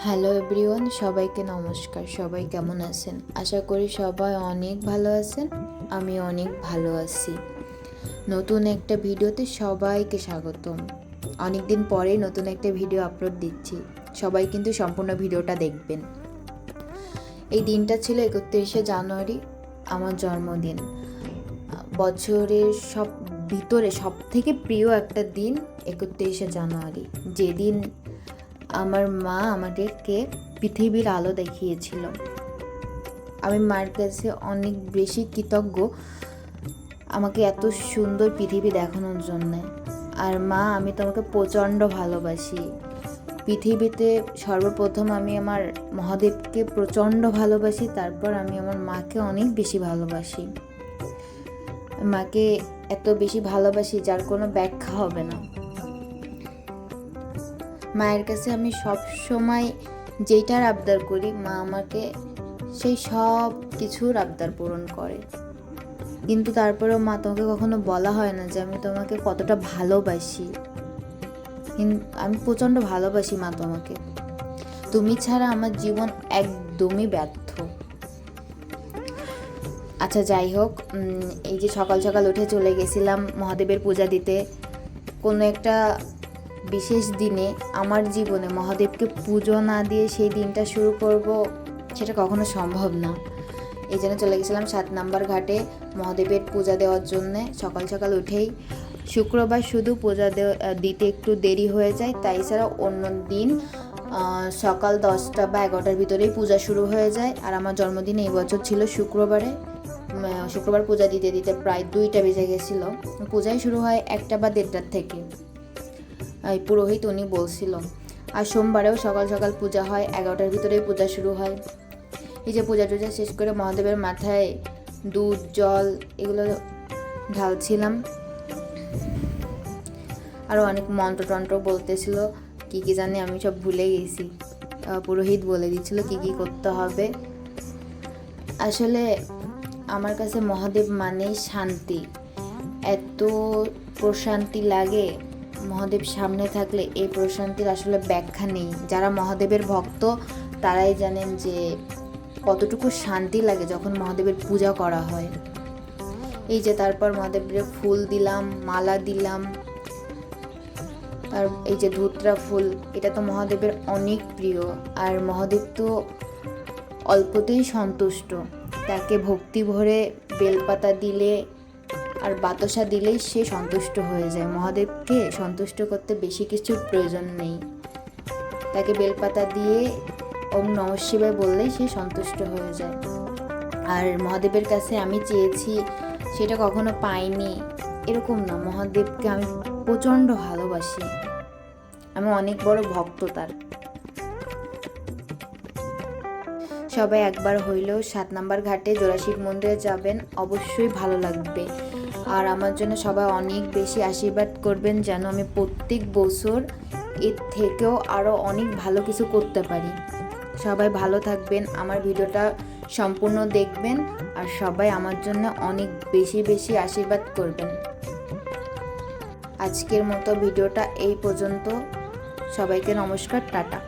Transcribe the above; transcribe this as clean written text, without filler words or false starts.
Hello everyone, সবাইকে নমস্কার। সবাই কেমন আছেন? আশা করি সবাই অনেক ভালো আছেন। আমি অনেক ভালো আছি। নতুন একটা ভিডিওতে সবাইকে স্বাগতম। অনেক দিন পরে নতুন একটা ভিডিও আপলোড দিচ্ছি। সবাই কিন্তু সম্পূর্ণ ভিডিওটা দেখবেন। এই দিনটা ছিল 31শে জানুয়ারি, আমার জন্মদিন। বছরের ভিতরে সব থেকে প্রিয় একটা দিন 31শে জানুয়ারি, যেদিন আমার মা আমাদেরকে পৃথিবীর আলো দেখিয়েছিল। আমি মার কাছে অনেক বেশি কৃতজ্ঞ আমাকে এত সুন্দর পৃথিবী দেখানোর জন্য। আর মা, আমি তোমাকে প্রচণ্ড ভালোবাসি। পৃথিবীতে সর্বপ্রথম আমি আমার মহাদেবকে প্রচণ্ড ভালোবাসি, তারপর আমি আমার মাকে অনেক বেশি ভালোবাসি। মাকে এত বেশি ভালোবাসি যার কোনো ব্যাখ্যা হবে না। মায়ের কাছে আমি সব সময় যেইটার আবদার করি, মা আমাকে সেই সব কিছুর আবদার পূরণ করে। কিন্তু তারপরেও মা, তোমাকে কখনো বলা হয় না যে আমি তোমাকে কতটা ভালোবাসি। আমি প্রচণ্ড ভালোবাসি মা তোমাকে। তুমি ছাড়া আমার জীবন একদমই ব্যর্থ। আচ্ছা, যাই হোক, এই যে সকাল সকাল উঠে চলে গেছিলাম মহাদেবের পূজা দিতে। কোনো একটা বিশেষ দিনে আমার জীবনে মহাদেবকে পুজো না দিয়ে সেই দিনটা শুরু করব, সেটা কখনো সম্ভব না। এই জন্য চলে গেছিলাম 7 নম্বর ঘাটে মহাদেবের পূজা দেওয়ার জন্যে। সকাল সকাল উঠেই, শুক্রবার শুধু পূজা দিতে একটু দেরি হয়ে যায়, তাই ছাড়া অন্য দিন সকাল 10টা বা 11টার ভিতরেই পূজা শুরু হয়ে যায়। আর আমার জন্মদিন এই বছর ছিল শুক্রবার পূজা দিতে দিতে প্রায় 2টা বেজে গেছিলো। পূজাই শুরু হয় 1টা বা 1:30টার থেকে, এই পুরোহিত উনি বলছিল। আর সোমবারেও সকাল সকাল পূজা হয়, 11টার ভিতরেই পূজা শুরু হয়। এই যে পূজা টুজা শেষ করে মহাদেবের মাথায় দুধ জল এগুলো ঢালছিলাম। আরও অনেক মন্ত্রতন্ত্র বলতেছিল, কী জানি আমি সব ভুলে গেছি। পুরোহিত বলে দিচ্ছিল কী করতে হবে। আসলে আমার কাছে মহাদেব মানেই শান্তি। এত প্রশান্তি লাগে মহাদেব সামনে থাকলে। এই প্রশান্তির আসলে ব্যাখ্যা নেই। যারা মহাদেবের ভক্ত তারাই জানেন যে কতটুকু শান্তি লাগে যখন মহাদেবের পূজা করা হয়। এই যে তারপর মহাদেবের ফুল দিলাম, মালা দিলাম। আর এই যে ধুতরা ফুল, এটা তো মহাদেবের অনেক প্রিয়। আর মহাদেব তো অল্পতেই সন্তুষ্ট। তাকে ভক্তি ভরে বেলপাতা দিলে আর বাতাসা দিলেই সে সন্তুষ্ট হয়ে যায়। মহাদেবকে সন্তুষ্ট করতে বেশি কিছুর প্রয়োজন নেই। তাকে বেলপাতা দিয়ে ওম নমঃ শিবায় বললেই সে সন্তুষ্ট হয়ে যায়। আর মহাদেবের কাছে আমি চেয়েছি, সেটা কখনো পাইনি এরকম না। মহাদেবকে আমি প্রচণ্ড ভালোবাসি। আমি অনেক বড় ভক্ত তার। সবাই একবার হইলেও 7 নম্বর ঘাটে জোড়াশিব মন্দিরে যাবেন, অবশ্যই ভালো লাগবে। আর আমার জন্য সবাই অনেক বেশি আশীর্বাদ করবেন, যেন আমি প্রত্যেক বছর এর থেকেও আরও অনেক ভালো কিছু করতে পারি। সবাই ভালো থাকবেন, আমার ভিডিওটা সম্পূর্ণ দেখবেন, আর সবাই আমার জন্য অনেক বেশি বেশি আশীর্বাদ করবেন। আজকের মতো ভিডিওটা এই পর্যন্ত। সবাইকে নমস্কার, টাটা।